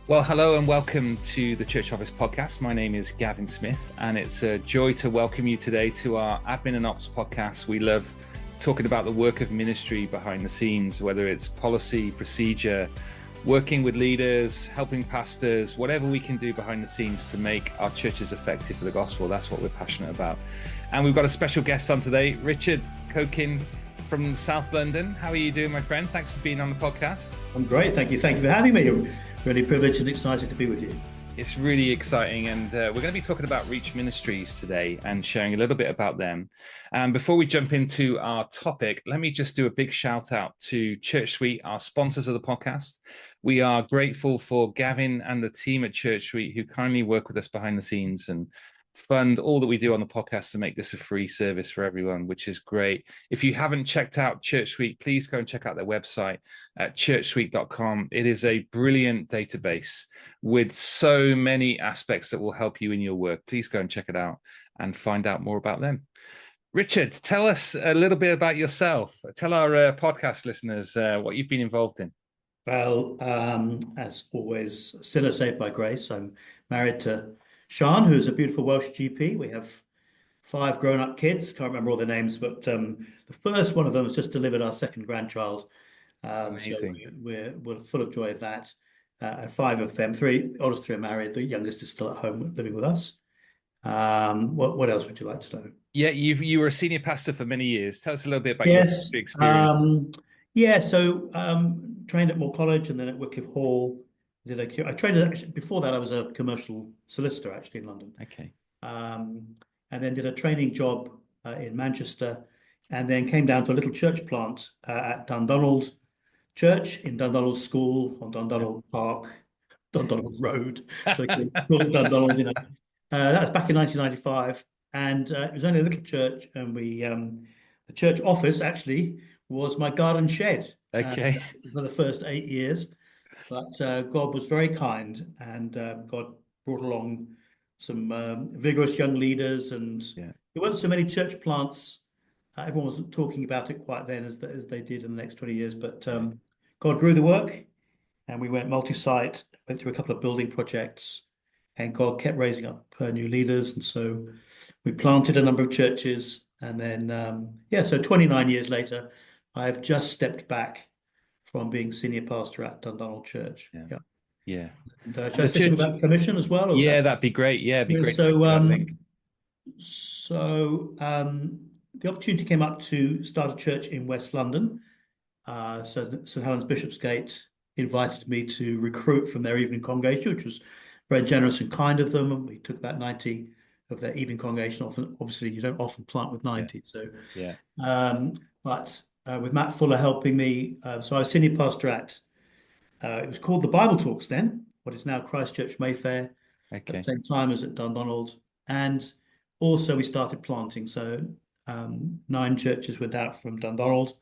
Well, hello and welcome to the Church Office podcast. My name is Gavin Smith, and it's a joy to welcome you today to our Admin and Ops podcast. We love talking about the work of ministry behind the scenes, whether it's policy, procedure, working with leaders, helping pastors, whatever we can do behind the scenes to make our churches effective for the gospel. That's what we're passionate about. And we've got a special guest on today, Richard Coekin from South London. How are you doing, my friend? Thanks for being on the podcast. I'm great, thank you. Thank you for having me. Really privileged and excited to be with you. It's really exciting, and we're going to be talking about Reach Ministries today and sharing a little bit about them. Before we jump into our topic, let me just do a big shout out to Church Suite, our sponsors of the podcast. We are grateful for Gavin and the team at Church Suite who kindly work with us behind the scenes and fund all that we do on the podcast to make this a free service for everyone, which is great. If you haven't checked out Church Suite, please go and check out their website at churchsuite.com. It is a brilliant database with so many aspects that will help you in your work. Please go and check it out and find out more about them. Richard, tell us a little bit about yourself. Tell our podcast listeners what you've been involved in. Well, as always, sinner saved by grace. I'm married to Sian, who's a beautiful Welsh GP. We have 5 grown-up kids. Can't remember all their names, but the first one of them has just delivered our second grandchild. So we're full of joy of that. And 5 of them, oldest 3 are married. The youngest is still at home living with us. What else would you like to know? Yeah, you were a senior pastor for many years. Tell us a little bit about your experience. So trained at Moore College and then at Wycliffe Hall. I trained actually before that. I was a commercial solicitor actually in London. Okay. And then did a training job in Manchester, and then came down to a little church plant at Dundonald Church in Dundonald School on Dundonald Park, Dundonald Road. So Dundonald, that was back in 1995, and it was only a little church, and the church office actually was my garden shed. Okay. For the first 8 years. But God was very kind, and God brought along some vigorous young leaders, and there weren't so many church plants. Everyone wasn't talking about it quite then as they did in the next 20 years. But God grew the work, and we went multi-site, went through a couple of building projects, and God kept raising up new leaders. And so we planted a number of churches, and then, so 29 years later, I have just stepped back from being senior pastor at Dundonald Church. Yeah. And, should I say something about commission as well? That'd be great. Yeah, it'd be great. So the opportunity came up to start a church in West London. So St Helens Bishopsgate invited me to recruit from their evening congregation, which was very generous and kind of them. And we took about 90 of their evening congregation. Obviously, you don't often plant with 90. But with Matt Fuller helping me. So I was senior pastor at, it was called the Bible Talks then, what is now Christchurch Mayfair, at the same time as at Dundonald. And also we started planting. So 9 churches went out from Dundonald,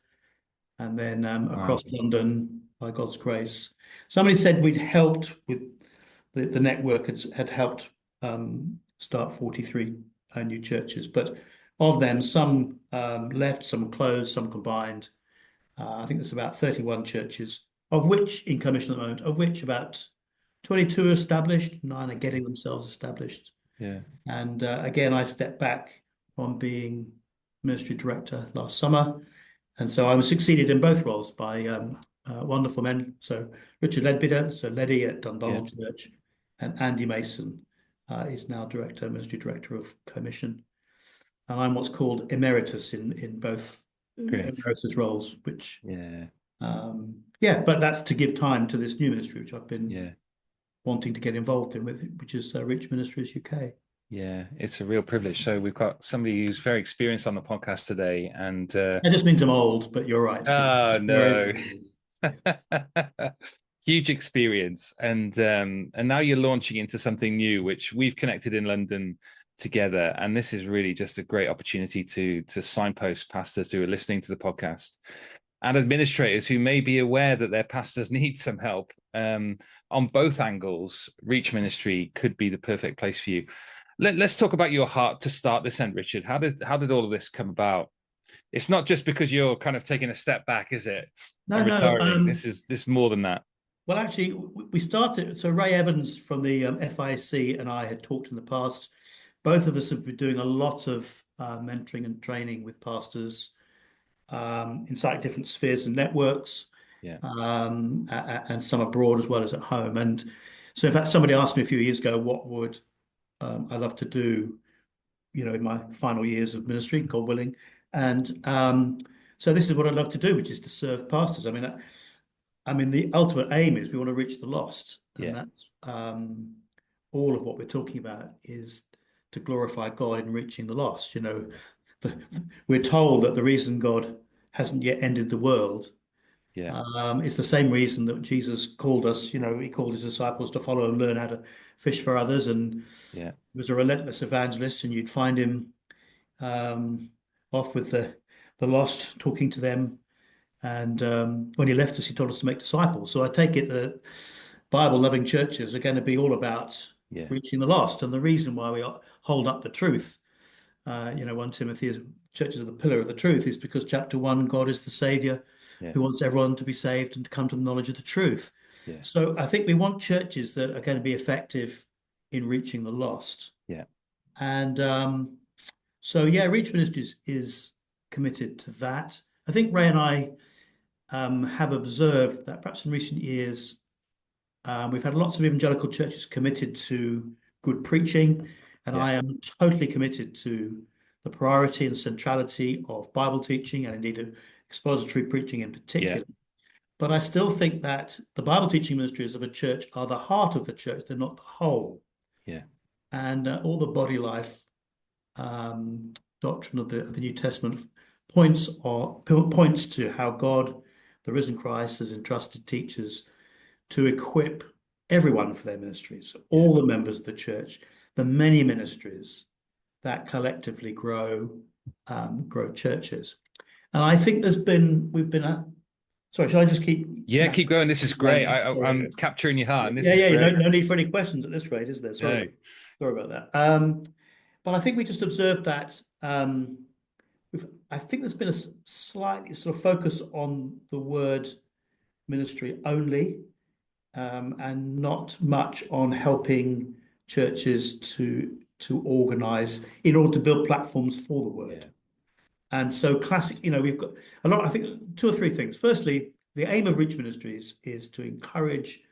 and then across London, by God's grace. Somebody said we'd helped with, the network had helped start 43 new churches, but of them, some left, some closed, some combined. I think there's about 31 churches, of which in commission at the moment, of which about 22 are established, 9 are getting themselves established. Yeah. And again, I stepped back from being ministry director last summer. And so I was succeeded in both roles by wonderful men. So Richard Ledbetter, so Leddy at Dundonald Church, and Andy Mason is now ministry director of commission. And I'm what's called emeritus in both emeritus roles, which but that's to give time to this new ministry, which I've been wanting to get involved in, which is Reach Ministries UK. Yeah, it's a real privilege. So we've got somebody who's very experienced on the podcast today, and that just means I'm old, but you're right. Oh no. Huge experience, and now you're launching into something new, which we've connected in London together, and this is really just a great opportunity to signpost pastors who are listening to the podcast and administrators who may be aware that their pastors need some help on both angles. Reach Ministry could be the perfect place for you. Let's talk about your heart to start this end, Richard. How did all of this come about? It's not just because you're kind of taking a step back, is it? No. This is more than that. Well, actually, we started. So Ray Evans from the FIC and I had talked in the past. Both of us have been doing a lot of mentoring and training with pastors inside different spheres and networks, Yeah. and some abroad as well as at home. And so, in fact, somebody asked me a few years ago, what would I love to do, in my final years of ministry, God willing. And so this is what I'd love to do, which is to serve pastors. I mean, the ultimate aim is we want to reach the lost, and Yeah. that's all of what we're talking about is to glorify God in reaching the lost. We're told that the reason God hasn't yet ended the world Yeah. is the same reason that Jesus called us. He called his disciples to follow and learn how to fish for others, and Yeah. he was a relentless evangelist, and you'd find him um, off with the lost, talking to them. And when he left us, he told us to make disciples. So I take it that Bible-loving churches are going to be all about Yeah. reaching the lost. And the reason why we hold up the truth, 1 Timothy is churches are the pillar of the truth, is because chapter 1, God is the Savior Yeah. who wants everyone to be saved and to come to the knowledge of the truth. Yeah. So I think we want churches that are going to be effective in reaching the lost. Yeah. And so, yeah, Reach Ministries is committed to that. I think Ray and I have observed that perhaps in recent years, we've had lots of evangelical churches committed to good preaching, and Yeah. I am totally committed to the priority and centrality of Bible teaching and indeed of expository preaching in Yeah. particular. But I still think that the Bible teaching ministries of a church are the heart of the church, they're not the whole. Yeah. And all the body life doctrine of the New Testament points to how God, the risen Christ, has entrusted teachers to equip everyone for their ministries, Yeah. all the members of the church, the many ministries that collectively grow churches. And I think we've been sorry, shall I just keep? Yeah, keep going. This is great. I'm capturing your heart, and this is Yeah. great. No need for any questions at this rate, is there? No. Sorry about that. But I think we just observed that I think there's been a slightly sort of focus on the word ministry only, and not much on helping churches to organize in order to build platforms for the word. Yeah. And so classic, we've got a lot, I think two or three things. Firstly, the aim of Reach Ministries is to encourage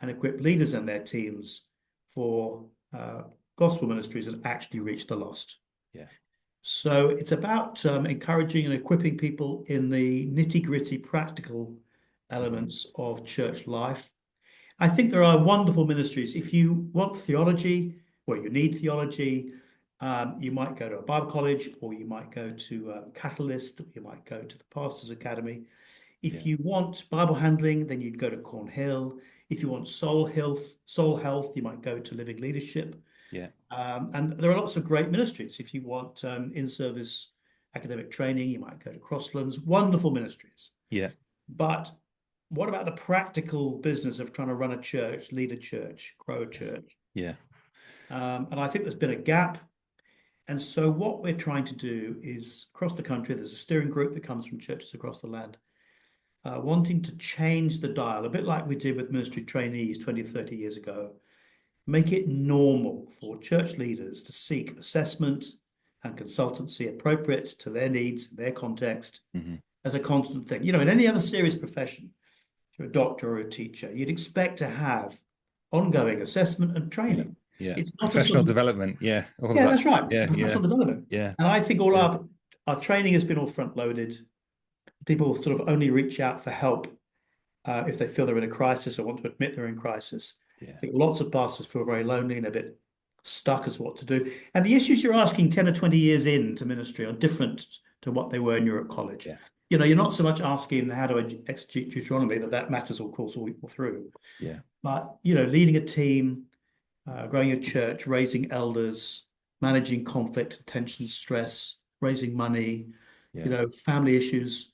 and equip leaders and their teams for gospel ministries that actually reach the lost. Yeah. So it's about encouraging and equipping people in the nitty-gritty practical elements of church life. I think there are wonderful ministries. If you want theology, well, you need theology. You might go to a Bible college, or you might go to Catalyst, or you might go to the Pastors Academy. If you want Bible handling, then you'd go to Cornhill. If you want soul health, you might go to Living Leadership. Yeah. And there are lots of great ministries. If you want in-service academic training, you might go to Crosslands. Wonderful ministries. Yeah. But what about the practical business of trying to run a church, lead a church, grow a church? Yeah. And I think there's been a gap. And so what we're trying to do is, across the country, there's a steering group that comes from churches across the land, wanting to change the dial, a bit like we did with ministry trainees 20, 30 years ago. Make it normal for church leaders to seek assessment and consultancy appropriate to their needs, their context, as a constant thing. In any other serious profession, if you're a doctor or a teacher, you'd expect to have ongoing assessment and training. Yeah. It's not professional development. Yeah. That's right. Yeah. Professional development. Yeah. And I think all our training has been all front loaded. People sort of only reach out for help if they feel they're in a crisis or want to admit they're in crisis. Yeah. I think lots of pastors feel very lonely and a bit stuck as to what to do. And the issues you're asking 10 or 20 years into ministry are different to what they were when you were at college. Yeah. You're not so much asking how to exegete Deuteronomy, that matters, of course, all through. Yeah. But, leading a team, growing a church, raising elders, managing conflict, tension, stress, raising money, family issues.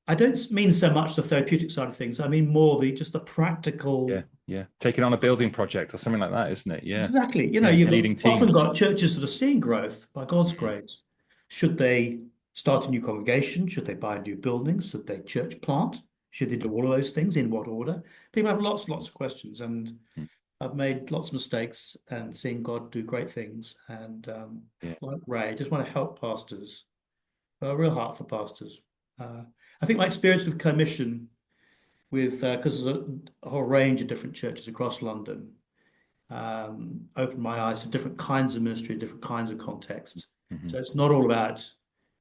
I don't mean so much the therapeutic side of things. I mean more just the practical. Yeah. Taking on a building project or something like that, isn't it? Yeah. Exactly. You've often got churches that are seeing growth by God's grace. Should they start a new congregation? Should they buy a new building? Should they church plant? Should they do all of those things? In what order? People have lots of questions, and Mm. I've made lots of mistakes and seen God do great things. And Yeah. like Ray, I just want to help pastors. A real heart for pastors. I think my experience with commission, with because there's a whole range of different churches across London, opened my eyes to different kinds of ministry, different kinds of contexts. Hmm. So it's not all about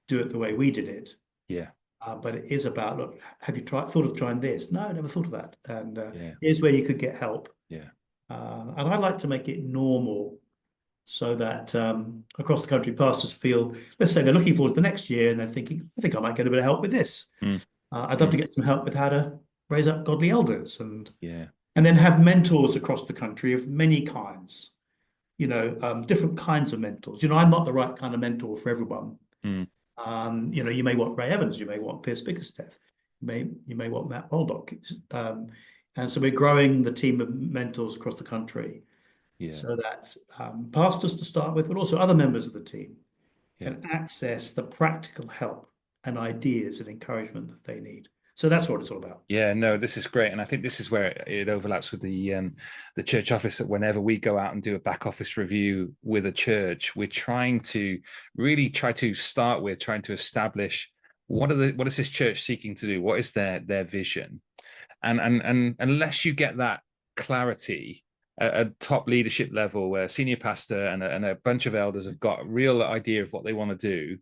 do it the way we did it, Yeah. but it is about, look, have you thought of trying this? No, I never thought of that. And Yeah. here's where you could get help. Yeah. And I'd like to make it normal so that across the country, pastors feel, let's say they're looking forward to the next year and they're thinking, I think I might get a bit of help with this. Mm. I'd love Mm. to get some help with how to raise up godly elders Yeah. and then have mentors across the country of many kinds, different kinds of mentors. I'm not the right kind of mentor for everyone. Mm. You may want Ray Evans, you may want Piers Bickersteth, you may want Matt Baldock. And so we're growing the team of mentors across the country Yeah. so that pastors to start with, but also other members of the team Yeah. can access the practical help and ideas and encouragement that they need. So that's what it's all about. Yeah, no, this is great, and I think this is where it overlaps with the church office. That whenever we go out and do a back office review with a church, we're trying to really try to start with trying to establish what is this church seeking to do? What is their vision? And unless you get that clarity at top leadership level, where senior pastor and a bunch of elders have got a real idea of what they want to do,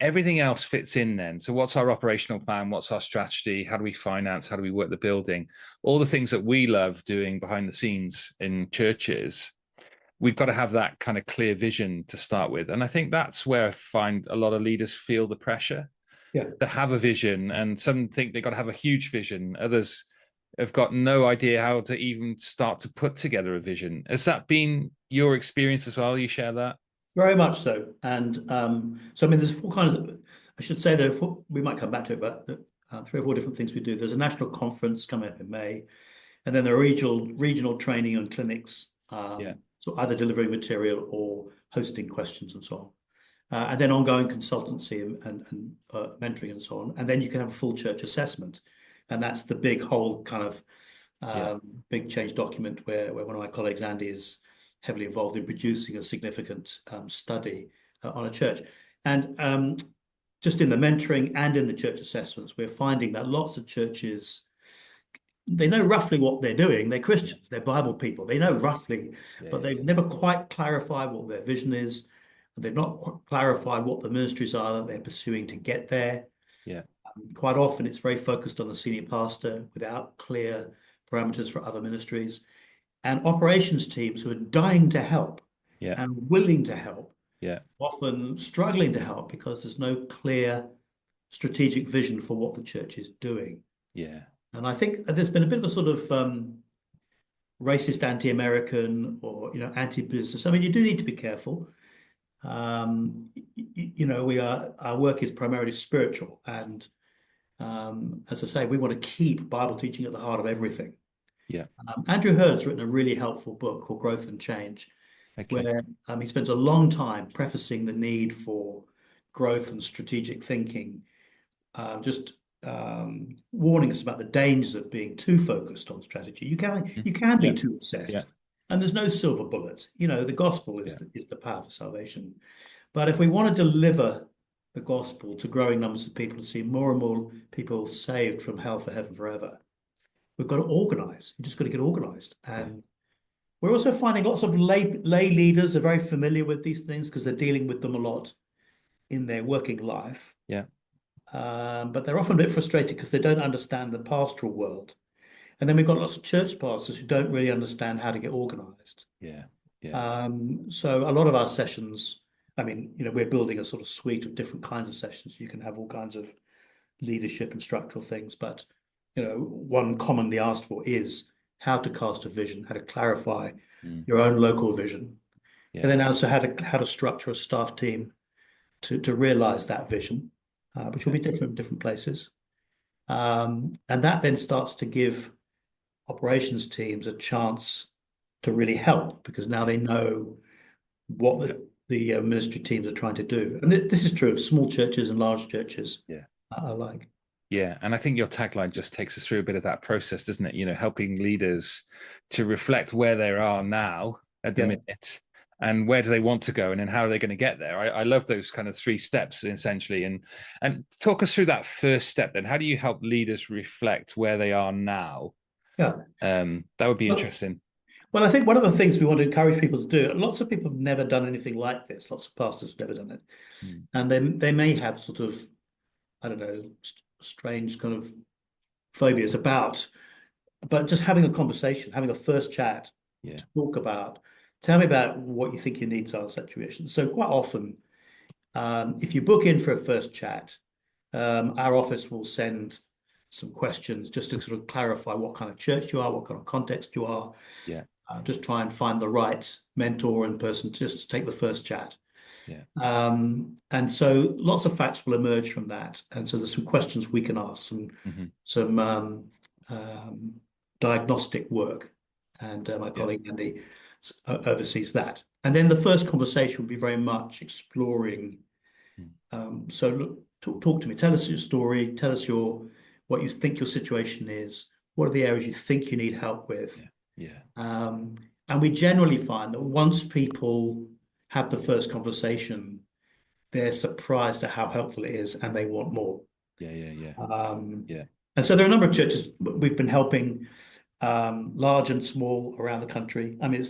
everything else fits in then. So what's our operational plan? What's our strategy? How do we finance? How do we work the building? All the things that we love doing behind the scenes in churches, we've got to have that kind of clear vision to start with. And I think that's where I find a lot of leaders feel the pressure Yeah. to have a vision. And some think they've got to have a huge vision. Others have got no idea how to even start to put together a vision. Has that been your experience as well? You share that? Very much so. And so, I mean, there's four kinds of, I should say there are four, we might come back to it, but 3 or 4 different things we do. There's a national conference coming up in May, and then there are regional training and clinics, Yeah. so either delivering material or hosting questions and so on. And then ongoing consultancy and mentoring and so on. And then you can have a full church assessment. And that's the big whole kind of Yeah. big change document where one of my colleagues, Andy, is heavily involved in producing a significant study on a church. And just in the mentoring and in the church assessments, we're finding that lots of churches, they know roughly what they're doing. They're Christians, they're Bible people. They know roughly, but they've never quite clarified what their vision is. They've not clarified what the ministries are that they're pursuing to get there. Yeah. Quite often, it's very focused on the senior pastor without clear parameters for other ministries. And operations teams who are dying to help Yeah. and willing to help, Yeah. often struggling to help because there's no clear strategic vision for what the church is doing. Yeah. And I think there's been a bit of a sort of racist, anti-American, or anti-business. I mean, you do need to be careful. Our work is primarily spiritual, and as I say, we want to keep Bible teaching at the heart of everything. Yeah. Andrew Hurd's written a really helpful book called Growth and Change, where he spends a long time prefacing the need for growth and strategic thinking, just warning us about the dangers of being too focused on strategy. You can be too obsessed, and there's no silver bullet. The gospel is the path of salvation. But if we want to deliver the gospel to growing numbers of people, to see more and more people saved from hell for heaven forever, we've got to organize. We've just got to get organized. And we're also finding lots of lay leaders are very familiar with these things because they're dealing with them a lot in their working life. Yeah. But they're often a bit frustrated because they don't understand the pastoral world. And then we've got lots of church pastors who don't really understand how to get organized. Yeah. Yeah. So a lot of our sessions, I mean, we're building a sort of suite of different kinds of sessions. You can have all kinds of leadership and structural things, but one commonly asked for is how to cast a vision, how to clarify your own local vision, and then also how to structure a staff team to realize that vision, which will be different in different places. And that then starts to give operations teams a chance to really help because now they know what the ministry teams are trying to do. And this is true of small churches and large churches alike. Yeah, and I think your tagline just takes us through a bit of that process, doesn't it? Helping leaders to reflect where they are now at the Yeah. minute and where do they want to go and then how are they going to get there. I love those kind of three steps essentially. And talk us through that first step then. How do you help leaders reflect where they are now? Yeah. That would be Well, interesting. well, I think one of the things we want to encourage people to do, lots of people have never done anything like this. Lots of pastors have never done it. Mm, And they may have sort of, I don't know, strange kind of phobias about, but just having a conversation, having a first chat yeah, to talk about, tell me about what you think your needs are in situation. So quite often, if you book in for a first chat, our office will send some questions just to sort of clarify what kind of church you are, what kind of context you are. yeah, Just try and find the right mentor and person just to take the first chat. yeah, And so lots of facts will emerge from that. And so there's some questions we can ask, hmm some um, diagnostic work, and my yeah, colleague Andy oversees that. And then the first conversation will be very much exploring. mm, So look, talk to me. Tell us your story. Tell us what you think your situation is. What are the areas you think you need help with? yeah, yeah, Um, and we generally find that once people have the first conversation, they're surprised at how helpful it is and they want more. yeah, yeah, yeah, Um, yeah, and so there are a number of churches we've been helping, large and small around the country. I mean,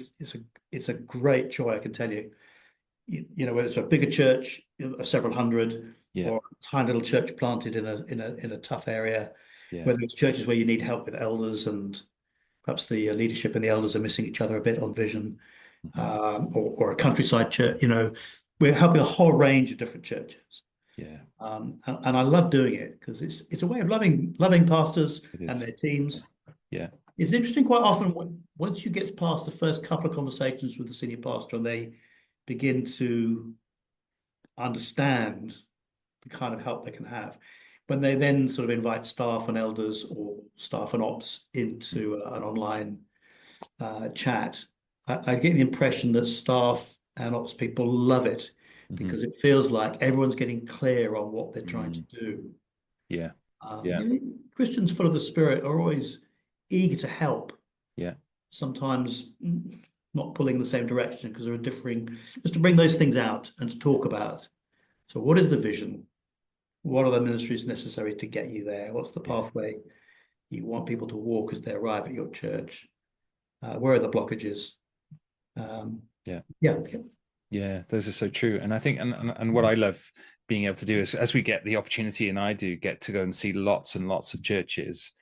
it's a great joy, I can tell you. Whether it's a bigger church of several hundred yeah, or a tiny little church planted in a tough area, yeah, whether it's churches where you need help with elders and perhaps the leadership and the elders are missing each other a bit on vision, hmm or a countryside church. We're helping a whole range of different churches. yeah. And I love doing it because it's a way of loving pastors It and is. their teams. Yeah, It's interesting quite often once you get past the first couple of conversations with the senior pastor and they begin to understand the kind of help they can have. When they then sort of invite staff and elders or staff and ops into an online chat, I get the impression that staff and ops people love it hmm because it feels like everyone's getting clear on what they're trying to mm, do. yeah, yeah, Christians full of the Spirit are always eager to help, yeah, sometimes not pulling in the same direction because there are differing, just to bring those things out and to talk about. So, what is the vision? What are the ministries necessary to get you there? What's the yeah, pathway you want people to walk as they arrive at your church? Where are the blockages? Um, yeah. yeah, Yeah, those are so true. And I think, and what I love being able to do is, as we get the opportunity, and I do get to go and see lots and lots of churches,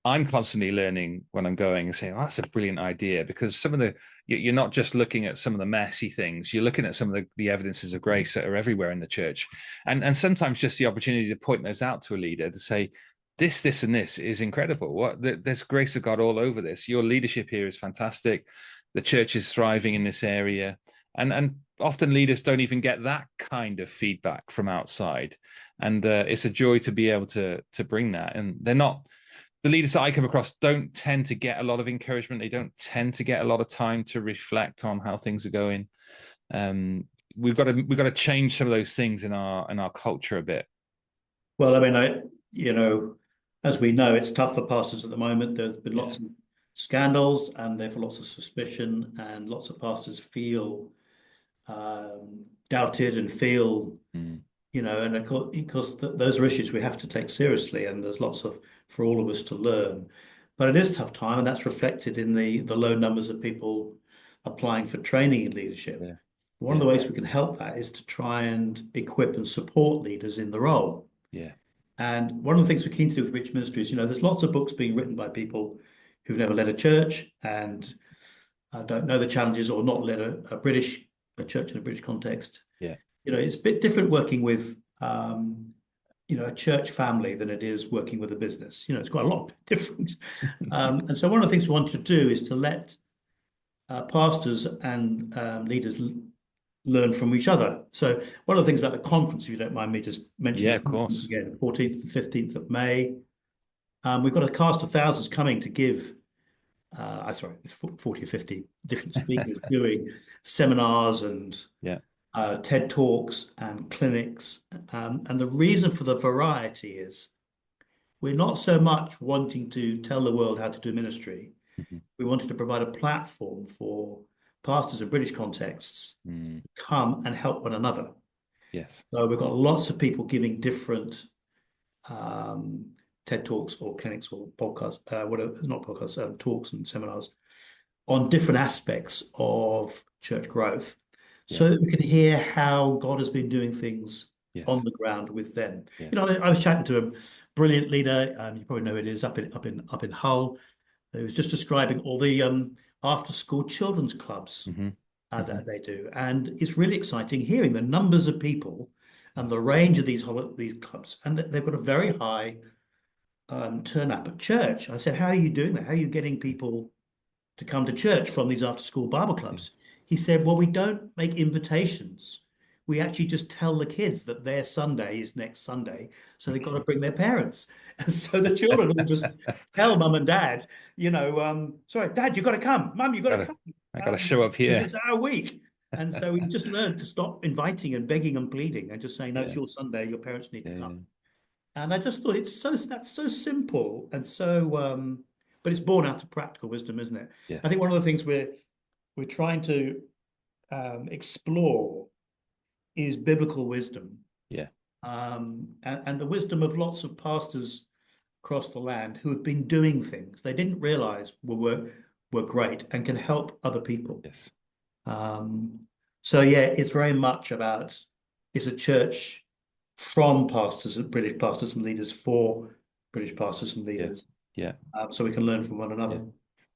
I'm constantly learning when I'm going and saying, oh, that's a brilliant idea. Because some of you're not just looking at some of the messy things, you're looking at some of the evidences of grace that are everywhere in the church. And sometimes just the opportunity to point those out to a leader to say, this, and this is incredible. There's grace of God all over this. Your leadership here is fantastic. The church is thriving in this area. And often leaders don't even get that kind of feedback from outside. And it's a joy to be able to bring that. And they're not the leaders that I come across don't tend to get a lot of encouragement. They don't tend to get a lot of time to reflect on how things are going. Um, we've got to change some of those things in our culture a bit. well, I mean, as we know, it's tough for pastors at the moment. There's been Yeah. lots of scandals and therefore lots of suspicion, and lots of pastors feel doubted and feel, Mm, and of course, because those are issues we have to take seriously, and there's lots for all of us to learn. But it is a tough time, and that's reflected in the low numbers of people applying for training in leadership. yeah. One of Yeah. the ways we can help that is to try and equip and support leaders in the role. Yeah. And one of the things we're keen to do with Reach Ministries, there's lots of books being written by people who've never led a church and don't know the challenges or not led a church in a British context. Yeah. It's a bit different working with a church family than it is working with a business. It's quite a lot different. And so one of the things we want to do is to let pastors and leaders learn from each other. So one of the things about the conference, if you don't mind me just mentioning Yeah. the Of conference course. again, 14th to 15th of May. We've got a cast of thousands coming to give, sorry, it's 40 or 50 different speakers doing seminars and Yeah. TED Talks and clinics. And the reason for the variety is we're not so much wanting to tell the world how to do ministry. Mhm. We wanted to provide a platform for pastors in British contexts Mm. to come and help one another. Yes. So we've got lots of people giving different um, TED Talks or clinics or podcasts, whatever, not podcasts, talks and seminars on different aspects of church growth so Yes. that we can hear how God has been doing things on Yes. the ground with them. Yeah. I was chatting to a brilliant leader, you probably know who it is, up in Hull. He was just describing all the after school children's clubs Hmm. Hmm. that they do, and it's really exciting hearing the numbers of people and the range of these clubs, and they've got a very high turn up at church. I said, "How are you doing that? How are you getting people to come to church from these after school Bible Yeah. clubs?" He said, "Well, we don't make invitations. We actually just tell the kids that their Sunday is next Sunday, so they've got to Okay. bring their parents." And so the children will just tell mum and dad, sorry, Dad, you've got to come. Mum, you've got to Gotta, come. I gotta show up Because here. it's our week. And so we just learned to stop inviting and begging and pleading and just saying, no, it's Yeah. your Sunday, your parents need to Yeah. come. And I just thought that's so simple and so but it's born out of practical wisdom, isn't it? I Yes. think one of the things we're trying to explore is biblical wisdom, Yeah. and the wisdom of lots of pastors across the land who have been doing things they didn't realize were great and can help other people. Yes. Um, so yeah, it's very much about it's a church from pastors and British pastors and leaders for British pastors and Yeah. leaders, Yeah. so we can learn from one Yeah. another.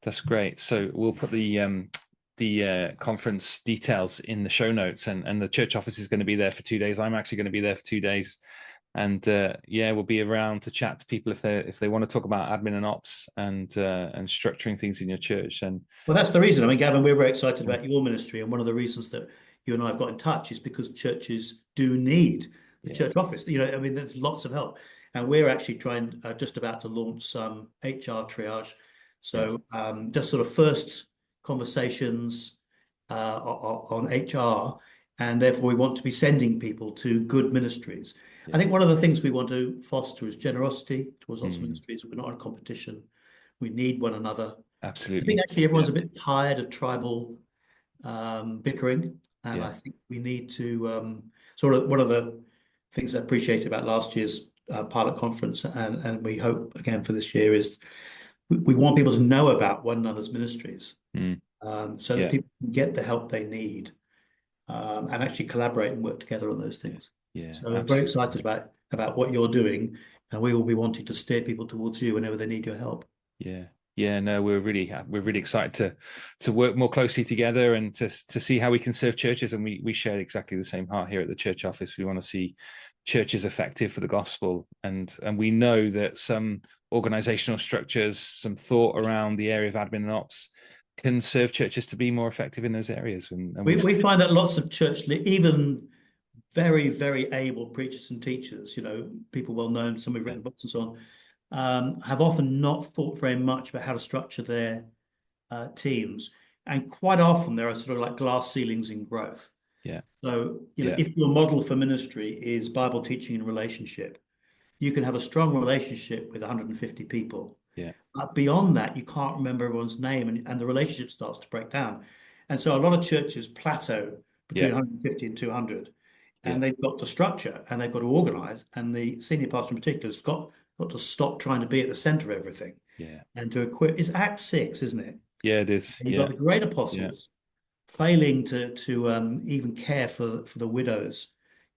That's great. So we'll put the conference details in the show notes, and the church office is going to be there for 2 days. I'm actually going to be there for 2 days, and yeah, we'll be around to chat to people if they want to talk about admin and ops and structuring things in your church. And Well, that's the reason. I mean, Gavin, we're very excited mm, about your ministry, and one of the reasons that you and I have got in touch is because churches do need the yeah, church office. I mean, there's lots of help, and we're actually trying just about to launch some HR triage. yes, So, just sort of first conversations on HR, and therefore we want to be sending people to good ministries. I yeah, think one of the things we want to foster is generosity towards lots of mm, ministries. We're not in competition. We need one another. I think absolutely, actually everyone's yeah, a bit tired of tribal bickering, and yeah, I think we need to sort of one of the things I appreciated about last year's pilot conference, and we hope again for this year is we want people to know about one another's ministries, mm, so that yeah, people can get the help they need, and actually collaborate and work together on those yeah, things. yeah, So I'm very excited absolutely. about what you're doing, and we will be wanting to steer people towards you whenever they need your help. Yeah. Yeah, no, we're really excited to work more closely together and to see how we can serve churches. And we share exactly the same heart here at the church office. We want to see churches effective for the gospel. And we know that some organizational structures, some thought around the area of admin and ops can serve churches to be more effective in those areas. And We we've we find that lots of even very, very able preachers and teachers, people well known, some who've yeah, written books and so on, have often not thought very much about how to structure their teams. And quite often there are sort of like glass ceilings in growth. yeah, So, yeah, if your model for ministry is Bible teaching and relationship, you can have a strong relationship with 150 people. yeah, But beyond that, you can't remember everyone's name, and the relationship starts to break down. And so a lot of churches plateau between yeah, 150 and 200, yeah, and they've got to structure and they've got to organize. And the senior pastor in particular has got to stop trying to be at the center of everything yeah, and to equip. It's Acts 6, isn't it? yeah, it is. And you've got Yeah, the great yeah, apostles failing to even care for the widows,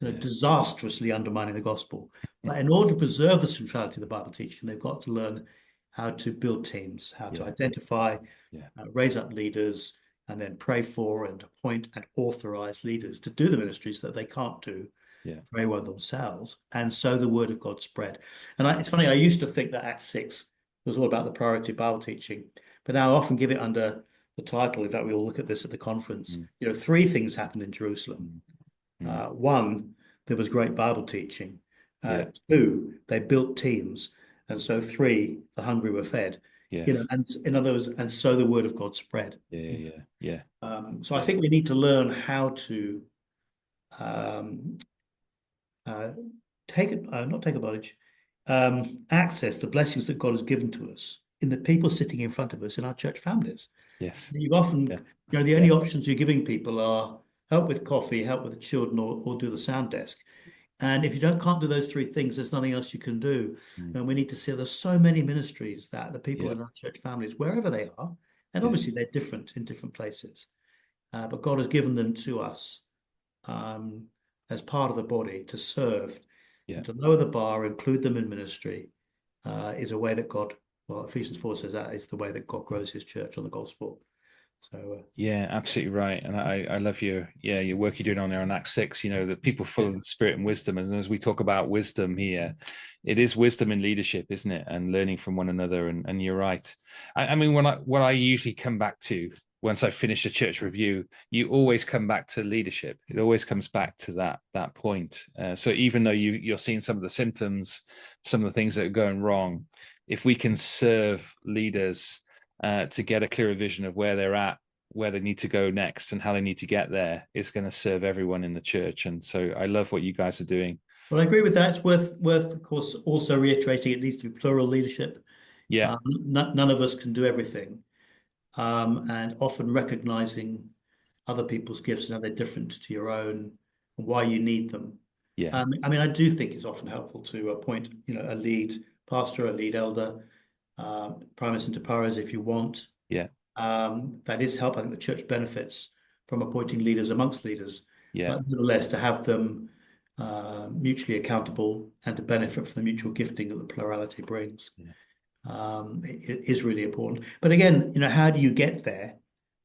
yeah, disastrously undermining the gospel. But in order to preserve the centrality of the Bible teaching, they've got to learn how to build teams, how to yeah, identify, yeah, raise up leaders, and then pray for and appoint and authorize leaders to do the ministries that they can't do yeah, very well themselves. And so the word of God spread. And it's funny, I used to think that Acts 6 was all about the priority of Bible teaching, but now I often give it under the title. In fact, we all look at this at the conference. mm, Three things happened in Jerusalem. mm, mm, One, there was great Bible teaching. yeah, Two, they built teams. And so three, the hungry were fed. yes. And in other words, and so the word of God spread. Yeah, yeah, yeah, So I yeah, think we need to learn how to um, uh, not take advantage. access the blessings that God has given to us in the people sitting in front of us in our church families. Yes. You've often, Yeah. the only Yeah. options you're giving people are help with coffee, help with the children, or do the sound desk. And if you can't do those three things, there's nothing else you can do. Mm. And we need to see there's so many ministries that the people Yeah. in our church families, wherever they are, and obviously Yes. they're different in different places, but God has given them to us um, as part of the body to serve Yeah. and to lower the bar, include them in ministry, is a way that God, well, Ephesians 4 says that is the way that God grows his church on the gospel. So, Yeah, absolutely right. And I love your work you're doing on there on Act 6, the people full yeah. of the spirit and wisdom. And as we talk about wisdom here, it is wisdom in leadership, isn't it? And learning from one another. And you're right. I mean, what I usually come back to once I finish a church review, you always come back to leadership. It always comes back to that point. So even though you're seeing some of the symptoms, some of the things that are going wrong, if we can serve leaders to get a clearer vision of where they're at, where they need to go next and how they need to get there, is going to serve everyone in the church. And so I love what you guys are doing. Well, I agree with that. It's worth, of course, also reiterating it needs to be plural leadership. Yeah, None of us can do everything, and often recognizing other people's gifts and how they're different to your own and why you need them. yeah, I mean, I do think it's often helpful to appoint, a lead pastor, a lead elder, primus inter pares if you want. yeah, That is help. I think the church benefits from appointing leaders amongst leaders, yeah, but nevertheless, to have them mutually accountable and to benefit from the mutual gifting that the plurality brings yeah, it is really important. But again, how do you get there?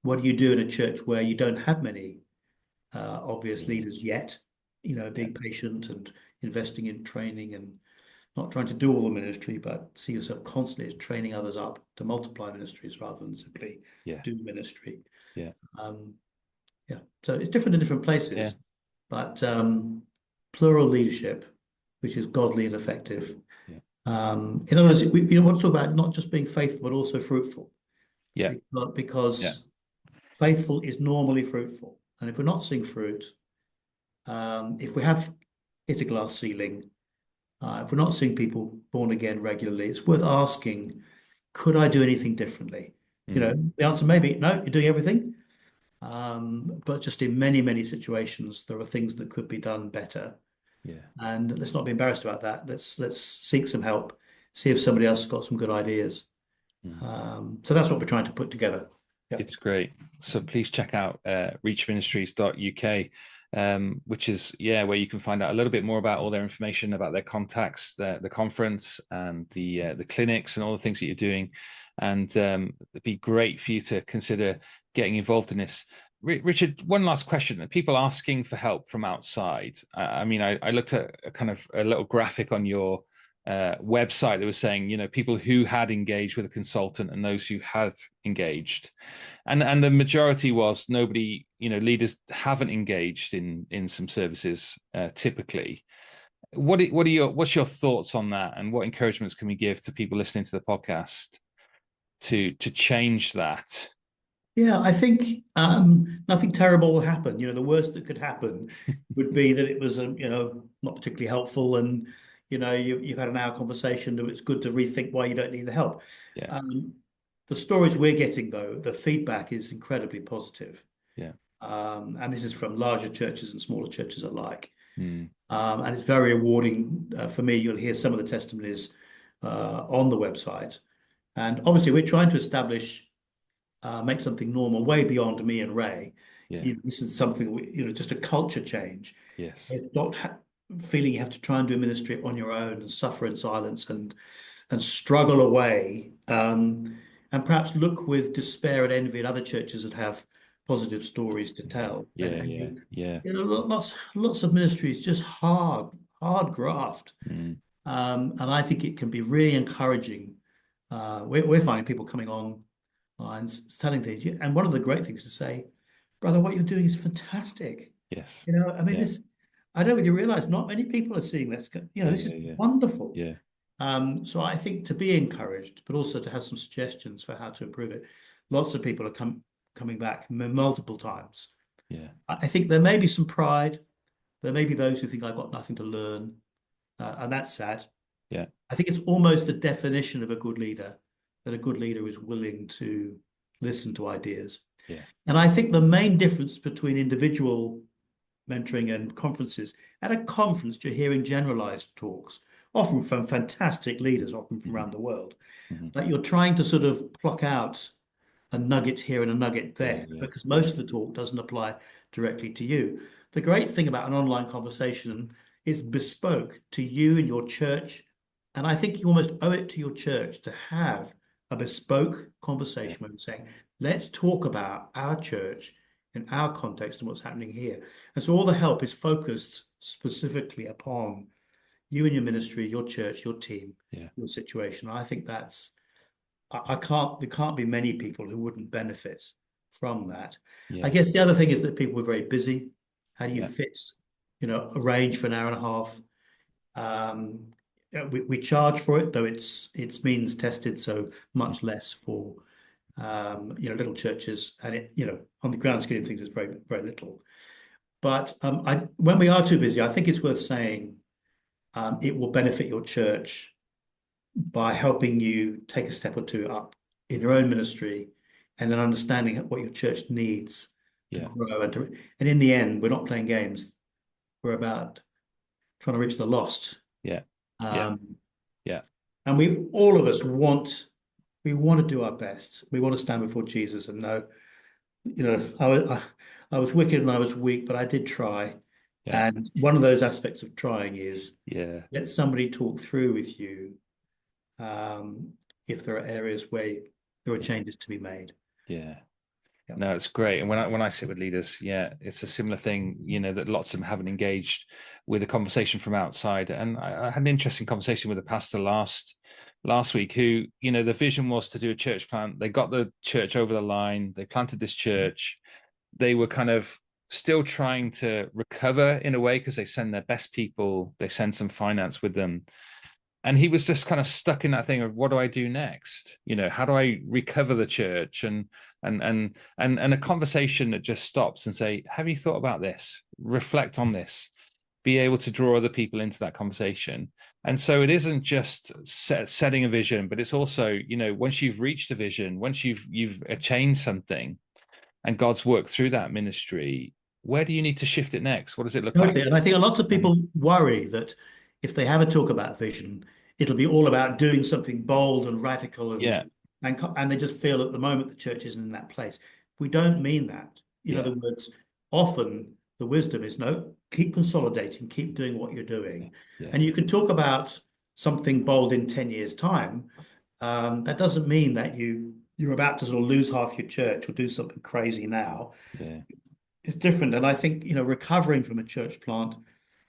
What do you do in a church where you don't have many obvious yeah, leaders yet? yeah, Being patient and investing in training and not trying to do all the ministry, but see yourself constantly as training others up to multiply ministries rather than simply yeah, do ministry. yeah, Um, yeah, so it's different in different yeah, places, but plural leadership, which is godly and effective. yeah, In other words, we want to talk about not just being faithful, but also fruitful, yeah, yeah, because faithful is normally fruitful. And if we're not seeing fruit, if we have hit a glass ceiling, if we're not seeing people born again regularly, it's worth asking, could I do anything differently? mm, The answer may be no, you're doing everything. But just in many, many situations, there are things that could be done better. yeah, And let's not be embarrassed about that. Let's seek some help, see if somebody else has got some good ideas. mm. So that's what we're trying to put together. Yeah. It's great. So please check out reachministries.uk, which is where you can find out a little bit more about all their information about their contacts, the conference, and the clinics, and all the things that you're doing. And it'd be great for you to consider getting involved in this. Richard, one last question. People asking for help from outside. I mean, I looked at a kind of a little graphic on your website that was saying, people who had engaged with a consultant and those who had engaged, and the majority was nobody. Leaders haven't engaged in some services typically. What's your thoughts on that, and what encouragements can we give to people listening to the podcast to change that? Yeah, I think nothing terrible will happen. The worst that could happen would be that it was, not particularly helpful, and you've had an hour conversation. And it's good to rethink why you don't need the help. Yeah, Um, the stories we're getting, though, the feedback is incredibly positive, yeah, and this is from larger churches and smaller churches alike. mm, And it's very rewarding for me. You'll hear some of the testimonies on the website, and obviously we're trying to establish make something normal way beyond me and Ray. yeah, This is something just a culture change. yes, It's not feeling you have to try and do ministry on your own and suffer in silence and struggle away, and perhaps look with despair and envy at other churches that have positive stories to yeah, tell. yeah, yeah, yeah, Lots of ministries just hard graft. mm, And I think it can be really encouraging. We're finding people coming on and telling things. And one of the great things to say, brother, what you're doing is fantastic. yes, I mean, yeah, I don't know if you realize not many people are seeing this. yeah, This is yeah, yeah, wonderful. yeah, So I think to be encouraged, but also to have some suggestions for how to improve it. Lots of people are coming back multiple times. yeah, I think there may be some pride. There may be those who think I've got nothing to learn, and that's sad. Yeah. I think it's almost the definition of a good leader, that a good leader is willing to listen to ideas. Yeah. And I think the main difference between individual mentoring and conferences, at a conference, you're hearing generalized talks, often from fantastic leaders, often from Mm-hmm. around the world, Mm-hmm. that you're trying to sort of pluck out a nugget here and a nugget Yeah. there, Yeah. because most of the talk doesn't apply directly to you. The great thing about an online conversation is bespoke to you and your church. And I think you almost owe it to your church to have a bespoke Yeah. conversation where you're saying, let's talk about our church in our context and what's happening here. And so all the help is focused specifically upon you and your ministry, your church, your team, Yeah. your situation. I think I can't, there can't be many people who wouldn't benefit from that. I Yeah. guess the other thing is that people are very busy. How do you Yeah. fit, arrange for an hour and a half? We charge for it, though it's means tested, so much less for little churches, and on the grand scheme of things, it's very, very little. But when we are too busy, I think it's worth saying it will benefit your church by helping you take a step or two up in your own ministry and then understanding what your church needs to Yeah. grow and in the end, we're not playing games. We're about trying to reach the lost. Yeah. Yeah. Um, Yeah. and all of us we want to do our best. We want to stand before Jesus and know, I was wicked and I was weak, but I did try. Yeah. And one of those aspects of trying is Yeah. let somebody talk through with you um, if there are areas where there are Yeah. changes to be made. Yeah. Yeah. No, it's great. And when I sit with leaders, yeah, it's a similar thing, that lots of them haven't engaged with a conversation from outside. And I had an interesting conversation with a pastor last week who, the vision was to do a church plant. They got the church over the line, they planted this church. They were kind of still trying to recover in a way because they send their best people, they send some finance with them, and he was just kind of stuck in that thing of, what do I do next? How do I recover the church? And a conversation that just stops and say, have you thought about this? Reflect on this. Be able to draw other people into that conversation. And so it isn't just setting a vision, but it's also, once you've reached a vision, once you've attained something, and God's worked through that ministry, where do you need to shift it next? What does it look like? Totally. And I think lots of And people worry that if they have a talk about vision, it'll be all about doing something bold and radical yeah, and they just feel at the moment the church isn't in that place. We don't mean that. In yeah, other words, often the wisdom is no, keep consolidating, keep doing what you're yeah, doing. yeah, And you can talk about something bold in 10 years' time. That doesn't mean that you're about to sort of lose half your church or do something crazy now. yeah, It's different. And I think, recovering from a church plant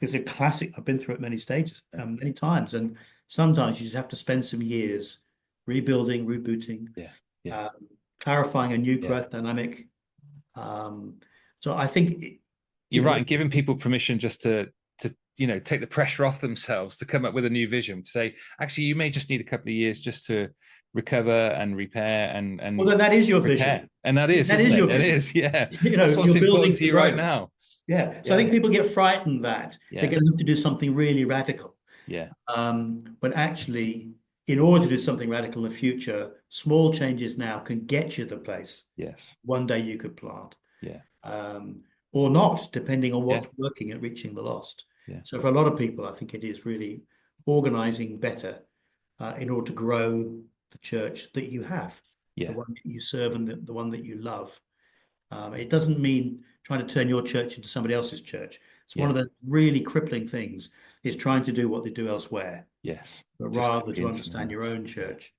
is a classic. I've been through it many stages, many times. And sometimes you just have to spend some years rebuilding, rebooting, yeah, yeah, um, clarifying a new yeah. growth dynamic. Um, so I think, You're right, and giving people permission just to take the pressure off themselves to come up with a new vision. To say, actually, you may just need a couple of years just to recover and repair well, and then that is your prepare. vision. And that is, That isn't is it? your It vision. is, yeah. That's what's You're important building to for you right growth. now. Yeah. So I Yeah, think people get frightened that they're yeah, going to have to do something really radical. yeah, When actually, in order to do something radical in the future, small changes now can get you the place yes, one day you could plant, yeah, um, or not, depending on yeah, what's working at reaching the lost. yeah, So for a lot of people, I think it is really organizing better in order to grow the church that you have, the yeah, one that you serve and the one that you love. It doesn't mean trying to turn your church into somebody else's church. It's one yeah. of the really crippling things is trying to do what they do elsewhere, Yes. but Just rather copy to into someone understand your else. own Yeah. church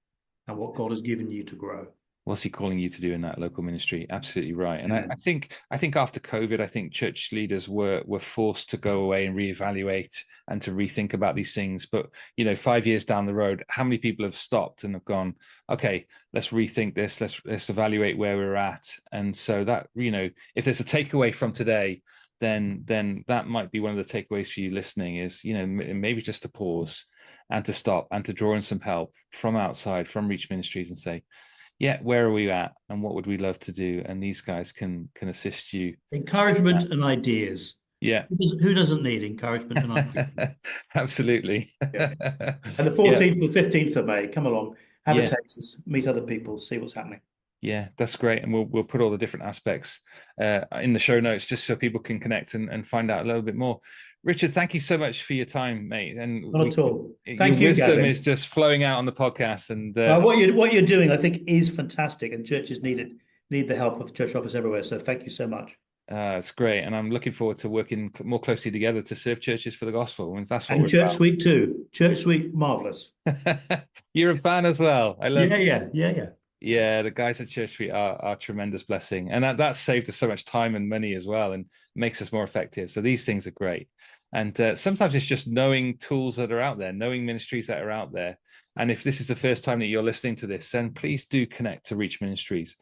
and what Yeah. God has given you to grow. What's he calling you to do in that local ministry? Absolutely right. And I Amen. think after COVID, I think church leaders were forced to go away and reevaluate and to rethink about these things. But 5 years down the road, how many people have stopped and have gone, okay, let's rethink this, let's evaluate where we're at. And so that, if there's a takeaway from today, then that might be one of the takeaways for you listening is, maybe just to pause and to stop and to draw in some help from outside, from Reach Ministries, and say, yeah, where are we at and what would we love to do? And these guys can assist you. Encouragement and ideas. Yeah. Who doesn't need encouragement and encouragement? Absolutely. Yeah. And the Yeah. 14th to the 15th of May, come along, have a Yeah. taste, meet other people, see what's happening. Yeah, that's great. And we'll put all the different aspects in the show notes just so people can connect and find out a little bit more. Richard, thank you so much for your time, mate. And Not at all. your Thank you, wisdom is Gavin. just flowing out on the podcast. And What you're doing, I think, is fantastic, and churches need the help of the church office everywhere. So thank you so much. it's great. And I'm looking forward to working more closely together to serve churches for the gospel. And that's what And we're Church about. Suite too. Church Suite, marvelous. You're a fan as well. I love. Yeah. Yeah, the guys at Church Street are a tremendous blessing, and that saved us so much time and money as well, and makes us more effective. So these things are great, and sometimes it's just knowing tools that are out there, knowing ministries that are out there. And if this is the first time that you're listening to this, then please do connect to Reach Ministries.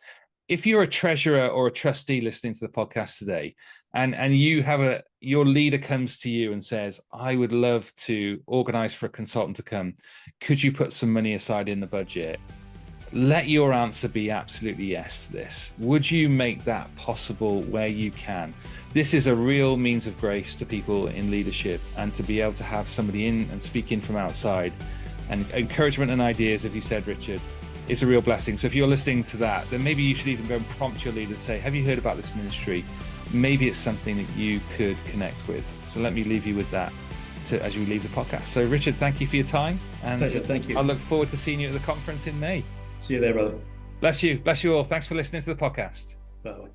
If you're a treasurer or a trustee listening to the podcast today, and you have your leader comes to you and says, "I would love to organize for a consultant to come. Could you put some money aside in the budget?" Let your answer be absolutely yes to this. Would you make that possible where you can? This is a real means of grace to people in leadership, and to be able to have somebody in and speak in from outside and encouragement and ideas, if you said, Richard, is a real blessing. So if you're listening to that, then maybe you should even go and prompt your leader to say, have you heard about this ministry? Maybe it's something that you could connect with. So let me leave you with that as you leave the podcast. So Richard, thank you for your time. And pleasure, thank you. I look forward to seeing you at the conference in May. See you there, brother. Bless you. Bless you all. Thanks for listening to the podcast. Bye.